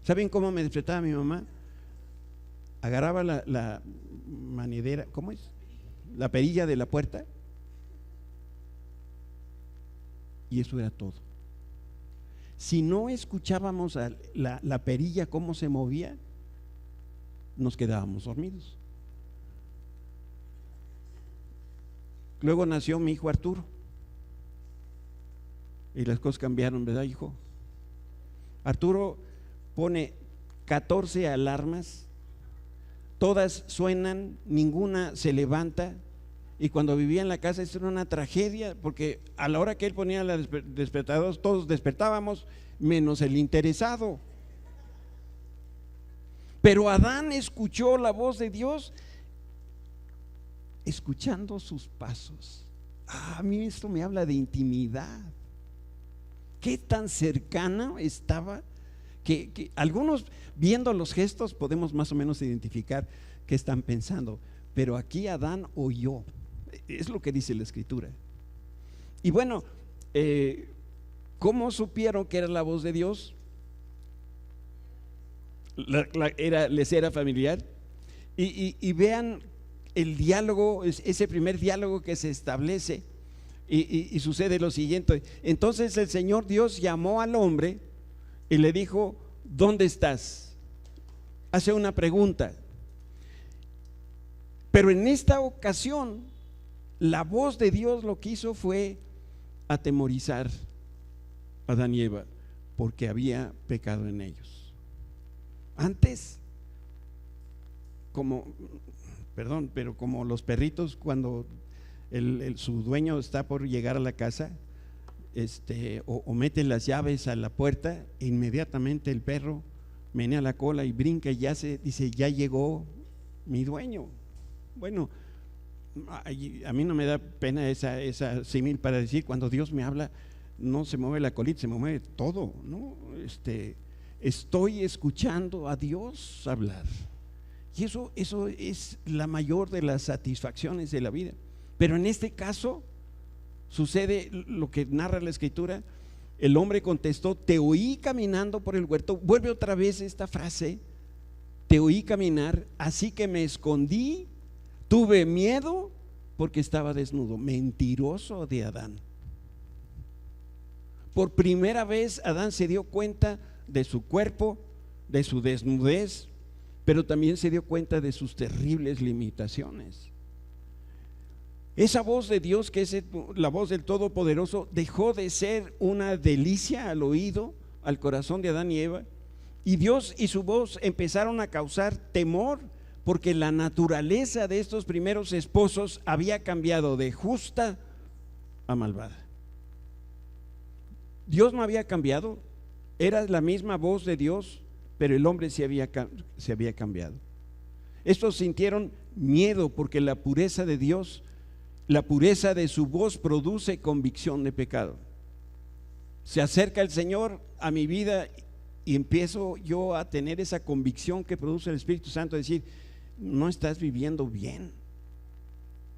¿Saben cómo me despertaba mi mamá? Agarraba la manidera, ¿cómo es? La perilla de la puerta, y eso era todo. Si no escuchábamos la perilla cómo se movía, nos quedábamos dormidos. Luego nació mi hijo Arturo y las cosas cambiaron, ¿verdad, hijo? Arturo pone 14 alarmas, todas suenan, ninguna se levanta. Y cuando vivía en la casa, esto era una tragedia, porque a la hora que él ponía los despertadores, todos despertábamos, menos el interesado. Pero Adán escuchó la voz de Dios, escuchando sus pasos. A mí esto me habla de intimidad. Qué tan cercana estaba, que algunos, viendo los gestos, podemos más o menos identificar qué están pensando. Pero aquí Adán oyó. Es lo que dice la escritura. Y bueno, ¿cómo supieron que era la voz de Dios? Les era familiar. Y vean el diálogo, ese primer diálogo que se establece, y sucede lo siguiente. Entonces el Señor Dios llamó al hombre y le dijo: ¿dónde estás? Hace una pregunta. Pero en esta ocasión la voz de Dios lo que hizo fue atemorizar a Adán y Eva, porque había pecado en ellos. Antes, como los perritos, cuando su dueño está por llegar a la casa, o mete las llaves a la puerta, inmediatamente el perro menea la cola y brinca y dice: ya llegó mi dueño. Bueno, a mí no me da pena esa símil para decir, cuando Dios me habla, no se mueve la colita, se mueve todo, ¿no? Estoy escuchando a Dios hablar, y eso es la mayor de las satisfacciones de la vida. Pero en este caso sucede lo que narra la escritura. El hombre contestó: te oí caminando por el huerto. Vuelve otra vez esta frase: te oí caminar, así que me escondí. Tuve miedo porque estaba desnudo. Mentiroso de Adán. Por primera vez Adán se dio cuenta de su cuerpo, de su desnudez, pero también se dio cuenta de sus terribles limitaciones. Esa voz de Dios, que es la voz del Todopoderoso, dejó de ser una delicia al oído, al corazón de Adán y Eva, y Dios y su voz empezaron a causar temor, porque la naturaleza de estos primeros esposos había cambiado de justa a malvada. Dios no había cambiado, era la misma voz de Dios, pero el hombre se había cambiado. Estos sintieron miedo, porque la pureza de Dios, la pureza de su voz, produce convicción de pecado. Se acerca el Señor a mi vida y empiezo yo a tener esa convicción que produce el Espíritu Santo, decir: no estás viviendo bien.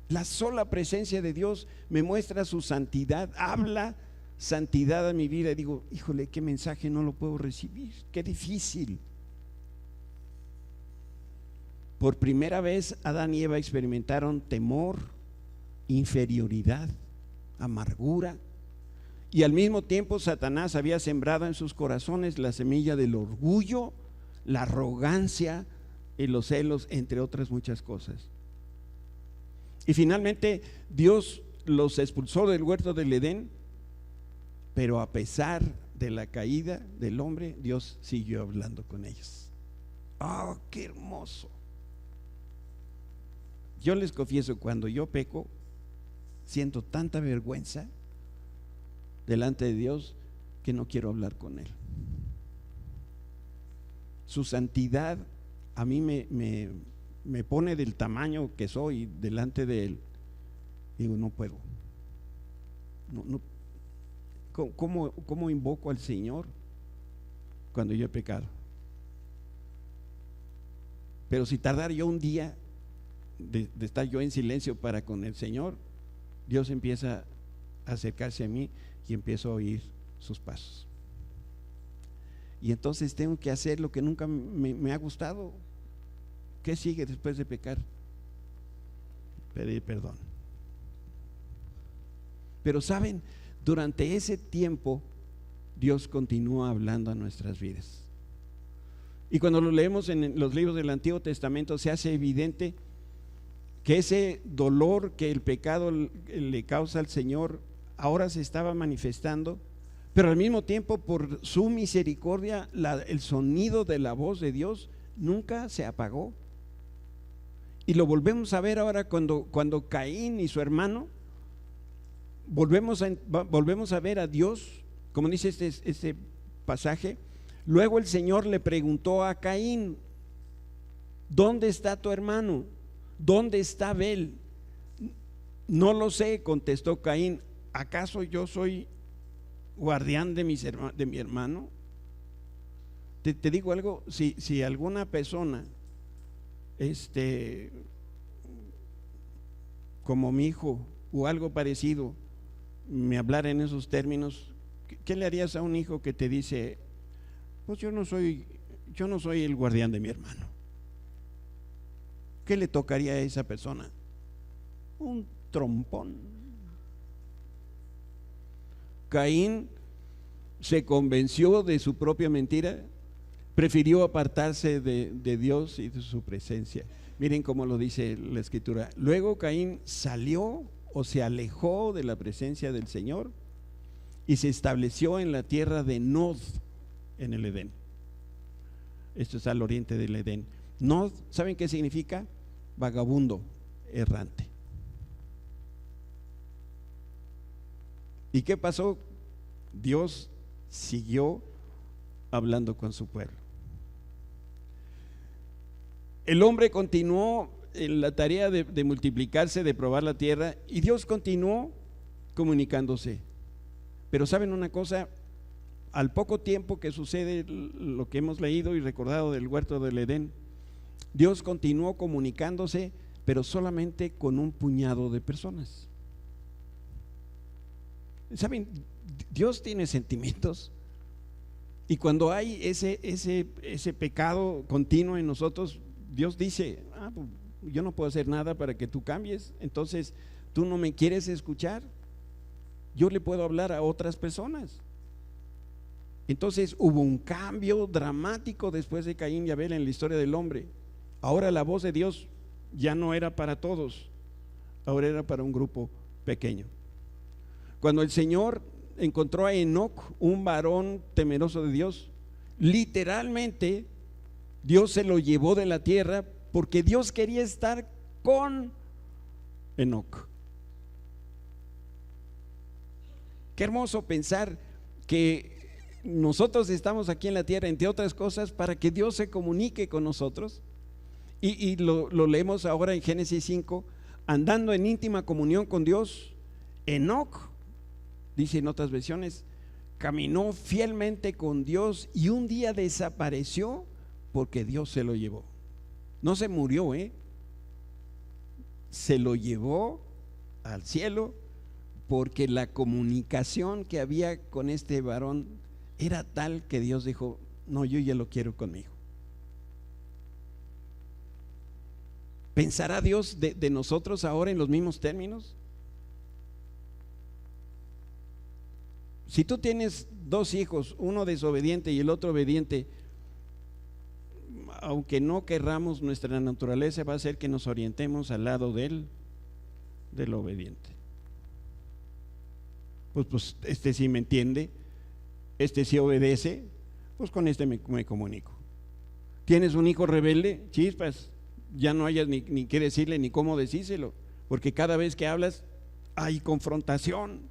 La sola presencia de Dios me muestra su santidad, habla santidad a mi vida, y digo: híjole, qué mensaje no lo puedo recibir, qué difícil. Por primera vez Adán y Eva experimentaron temor, inferioridad, amargura, y al mismo tiempo Satanás había sembrado en sus corazones la semilla del orgullo, la arrogancia y los celos, entre otras muchas cosas. Y finalmente Dios los expulsó del huerto del Edén, pero a pesar de la caída del hombre, Dios siguió hablando con ellos. ¡Oh, qué hermoso! Yo les confieso, cuando yo peco, siento tanta vergüenza delante de Dios que no quiero hablar con Él. Su santidad a mí me pone del tamaño que soy delante de Él. Digo: no puedo, no. ¿Cómo invoco al Señor cuando yo he pecado? Pero si tardara yo un día de estar yo en silencio para con el Señor, Dios empieza a acercarse a mí y empiezo a oír sus pasos. Y entonces tengo que hacer lo que nunca me ha gustado. ¿Qué sigue después de pecar? Pedir perdón. Pero saben, durante ese tiempo Dios continúa hablando a nuestras vidas. Y cuando lo leemos en los libros del Antiguo Testamento, se hace evidente que ese dolor que el pecado le causa al Señor ahora se estaba manifestando, pero al mismo tiempo, por su misericordia, el sonido de la voz de Dios nunca se apagó. Y lo volvemos a ver ahora cuando Caín y su hermano, volvemos a ver a Dios, como dice este pasaje. Luego el Señor le preguntó a Caín: ¿dónde está tu hermano? ¿Dónde está Abel? No lo sé, contestó Caín. ¿Acaso yo soy guardián de mi hermano? Te digo algo, si alguna persona como mi hijo o algo parecido me hablara en esos términos, ¿qué le harías a un hijo que te dice: pues yo no soy el guardián de mi hermano? ¿Qué le tocaría a esa persona? Un trompón. Caín se convenció de su propia mentira, prefirió apartarse de Dios y de su presencia. Miren cómo lo dice la Escritura. Luego Caín salió o se alejó de la presencia del Señor y se estableció en la tierra de Nod, en el Edén. Esto está al oriente del Edén. Nod, ¿saben qué significa? Vagabundo, errante. ¿Y qué pasó? Dios siguió hablando con su pueblo. El hombre continuó en la tarea de multiplicarse, de probar la tierra, y Dios continuó comunicándose. Pero ¿saben una cosa? Al poco tiempo que sucede lo que hemos leído y recordado del huerto del Edén, Dios continuó comunicándose, pero solamente con un puñado de personas. ¿Saben? Dios tiene sentimientos, y cuando hay ese pecado continuo en nosotros, Dios dice: pues yo no puedo hacer nada para que tú cambies. Entonces tú no me quieres escuchar, yo le puedo hablar a otras personas. Entonces hubo un cambio dramático después de Caín y Abel en la historia del hombre. Ahora la voz de Dios ya no era para todos, ahora era para un grupo pequeño. Cuando el Señor encontró a Enoc, un varón temeroso de Dios, literalmente Dios se lo llevó de la tierra, porque Dios quería estar con Enoc. Qué hermoso pensar que nosotros estamos aquí en la tierra, entre otras cosas, para que Dios se comunique con nosotros. Y lo leemos ahora en Génesis 5, andando en íntima comunión con Dios. Enoc, dice en otras versiones, caminó fielmente con Dios y un día desapareció porque Dios se lo llevó. No se murió, se lo llevó al cielo, porque la comunicación que había con este varón era tal que Dios dijo: no, yo ya lo quiero conmigo. ¿Pensará Dios de nosotros ahora en los mismos términos? Si tú tienes dos hijos, uno desobediente y el otro obediente, aunque no querramos, nuestra naturaleza va a hacer que nos orientemos al lado del obediente. Pues este sí me entiende, este sí obedece, pues con este me comunico. ¿Tienes un hijo rebelde? Chispas, ya no hayas ni qué decirle ni cómo decírselo, porque cada vez que hablas hay confrontación.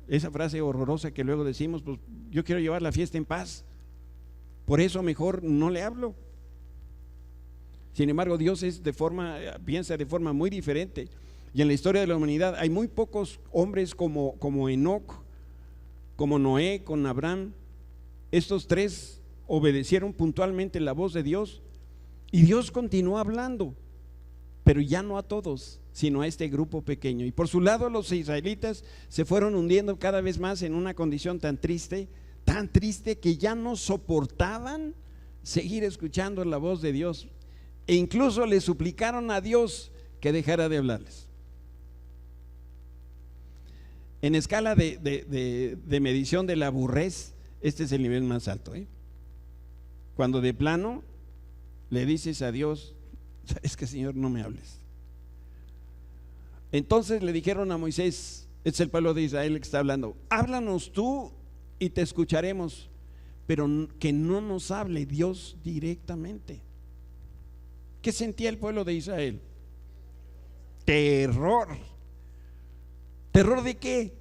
Esa frase horrorosa que luego decimos: pues yo quiero llevar la fiesta en paz, por eso mejor no le hablo. Sin embargo, Dios piensa de forma muy diferente. Y en la historia de la humanidad hay muy pocos hombres como Enoc, como Noé con Abraham. Estos tres obedecieron puntualmente la voz de Dios y Dios continuó hablando, pero ya no a todos, sino a este grupo pequeño. Y por su lado los israelitas se fueron hundiendo cada vez más en una condición tan triste que ya no soportaban seguir escuchando la voz de Dios, e incluso le suplicaron a Dios que dejara de hablarles. En escala de medición de la aburrez, este es el nivel más alto, cuando de plano le dices a Dios: es que, Señor, no me hables. Entonces le dijeron a Moisés, es el pueblo de Israel que está hablando: háblanos tú y te escucharemos, pero que no nos hable Dios directamente. ¿Qué sentía el pueblo de Israel? Terror. ¿Terror de qué?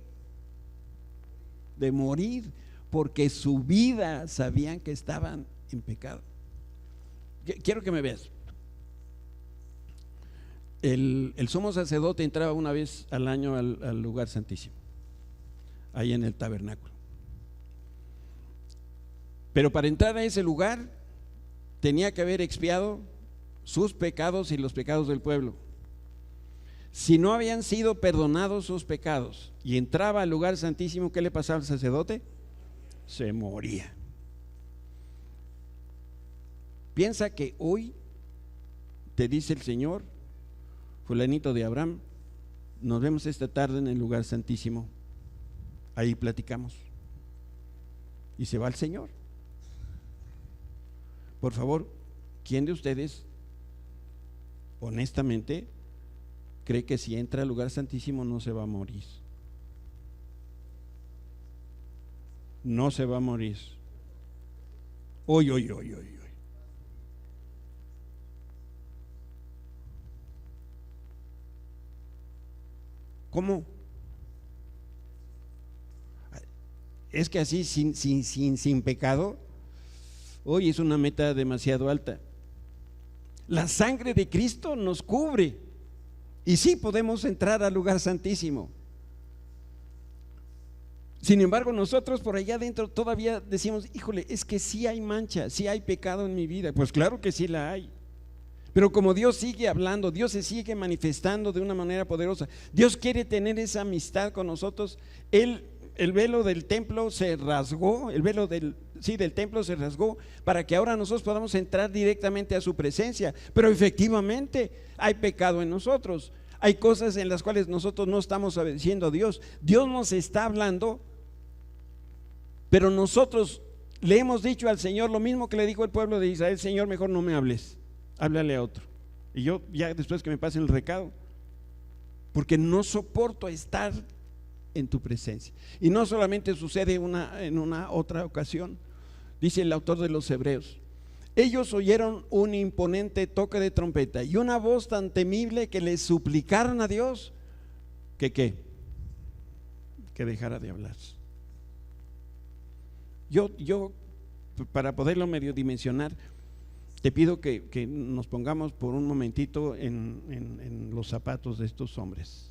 De morir, porque su vida sabían que estaban en pecado. Quiero que me veas. El sumo sacerdote entraba una vez al año al lugar santísimo, ahí en el tabernáculo. Pero para entrar a ese lugar tenía que haber expiado sus pecados y los pecados del pueblo. Si no habían sido perdonados sus pecados y entraba al lugar santísimo, ¿qué le pasaba al sacerdote? Se moría. Piensa que hoy te dice el Señor: fulanito de Abraham, nos vemos esta tarde en el lugar santísimo, ahí platicamos. Y se va el Señor. Por favor, ¿quién de ustedes honestamente cree que si entra al lugar santísimo no se va a morir? No se va a morir. Oy. ¿Cómo? Es que así sin pecado, hoy es una meta demasiado alta. La sangre de Cristo nos cubre y sí podemos entrar al lugar santísimo. Sin embargo, nosotros por allá adentro todavía decimos: híjole, es que sí hay mancha, sí hay pecado en mi vida. Pues claro que sí la hay. Pero como Dios sigue hablando, Dios se sigue manifestando de una manera poderosa, Dios quiere tener esa amistad con nosotros. El velo del templo se rasgó, el velo del templo se rasgó para que ahora nosotros podamos entrar directamente a su presencia. Pero efectivamente hay pecado en nosotros, hay cosas en las cuales nosotros no estamos obedeciendo a Dios. Dios nos está hablando, pero nosotros le hemos dicho al Señor lo mismo que le dijo el pueblo de Israel: Señor, mejor no me hables, háblale a otro. Y yo ya después que me pasen el recado, porque no soporto estar en tu presencia. Y no solamente sucede en una otra ocasión. Dice el autor de los Hebreos: ellos oyeron un imponente toque de trompeta y una voz tan temible que les suplicaron a Dios que dejara de hablar. Yo para poderlo medio dimensionar, te pido que nos pongamos por un momentito en los zapatos de estos hombres.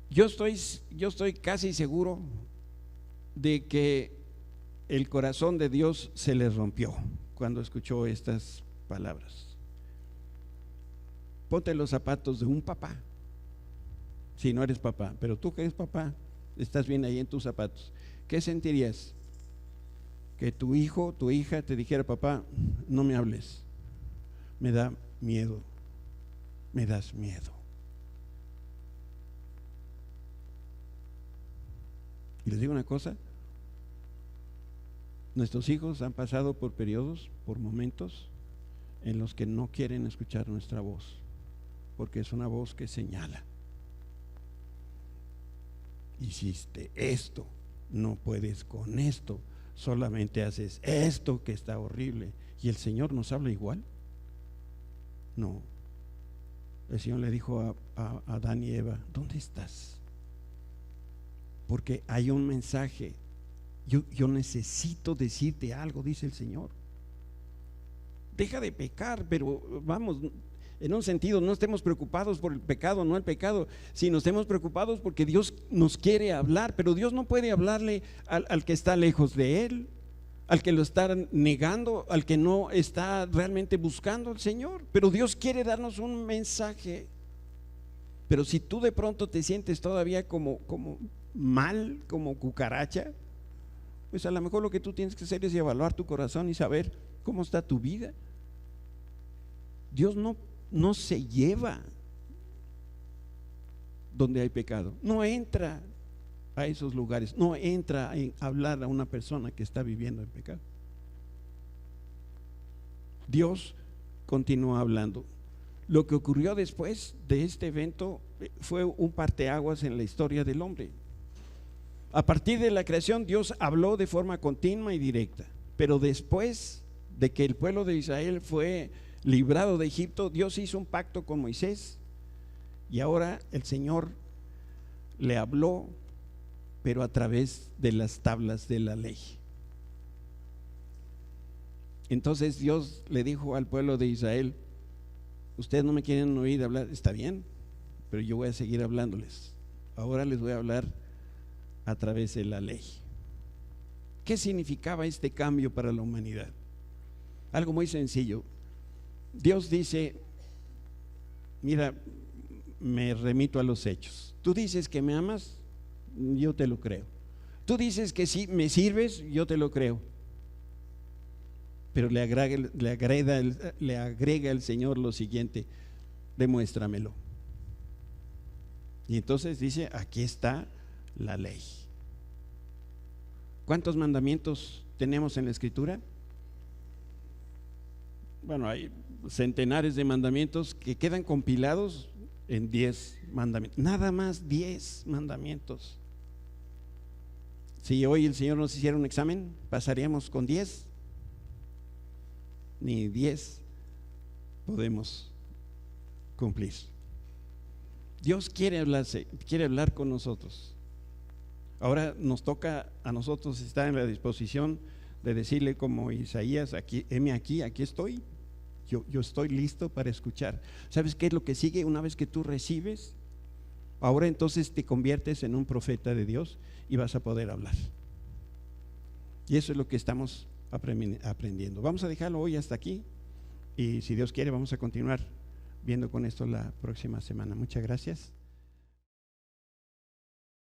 Yo estoy casi seguro de que el corazón de Dios se les rompió cuando escuchó estas palabras. Ponte los zapatos de un papá, si no eres papá, pero tú que eres papá, estás bien ahí en tus zapatos. ¿Qué sentirías? Que tu hijo, tu hija te dijera: papá, no me hables, me da miedo, me das miedo. Y les digo una cosa: nuestros hijos han pasado por periodos, por momentos en los que no quieren escuchar nuestra voz, porque es una voz que señala: hiciste esto, no puedes con esto, solamente haces esto que está horrible. ¿Y el Señor nos habla igual? No. El Señor le dijo a Adán y Eva: ¿dónde estás? Porque hay un mensaje. Yo necesito decirte algo, dice el Señor. Deja de pecar, pero vamos, En un sentido, no estemos preocupados por el pecado, no el pecado, sino estemos preocupados porque Dios nos quiere hablar, pero Dios no puede hablarle al que está lejos de Él, al que lo está negando, al que no está realmente buscando al Señor. Pero Dios quiere darnos un mensaje. Pero si tú de pronto te sientes todavía como mal, como cucaracha, pues a lo mejor lo que tú tienes que hacer es evaluar tu corazón y saber cómo está tu vida. Dios no se lleva donde hay pecado, no entra a esos lugares, no entra en hablar a una persona que está viviendo en pecado. Dios continúa hablando. Lo que ocurrió después de este evento fue un parteaguas en la historia del hombre. A partir de la creación, Dios habló de forma continua y directa, pero después de que el pueblo de Israel fue librado de Egipto, Dios hizo un pacto con Moisés y ahora el Señor le habló, pero a través de las tablas de la ley. Entonces Dios le dijo al pueblo de Israel: ustedes no me quieren oír hablar, está bien, pero yo voy a seguir hablándoles. Ahora les voy a hablar a través de la ley. ¿Qué significaba este cambio para la humanidad? Algo muy sencillo. Dios dice: mira, me remito a los hechos. Tú dices que me amas, yo te lo creo. Tú dices que sí me sirves, yo te lo creo. Pero le agrega el Señor lo siguiente: demuéstramelo. Y entonces dice: aquí está la ley. ¿Cuántos mandamientos tenemos en la Escritura? Bueno, hay centenares de mandamientos que quedan compilados en 10 mandamientos, nada más 10 mandamientos. Si hoy el Señor nos hiciera un examen, ¿pasaríamos con 10? Ni 10 podemos cumplir. Dios quiere hablar con nosotros. Ahora nos toca a nosotros estar en la disposición de decirle como Isaías: aquí, heme aquí estoy. Yo estoy listo para escuchar. ¿Sabes qué es lo que sigue? Una vez que tú recibes, ahora entonces te conviertes en un profeta de Dios y vas a poder hablar. Y eso es lo que estamos aprendiendo. Vamos a dejarlo hoy hasta aquí y si Dios quiere vamos a continuar viendo con esto la próxima semana. Muchas gracias.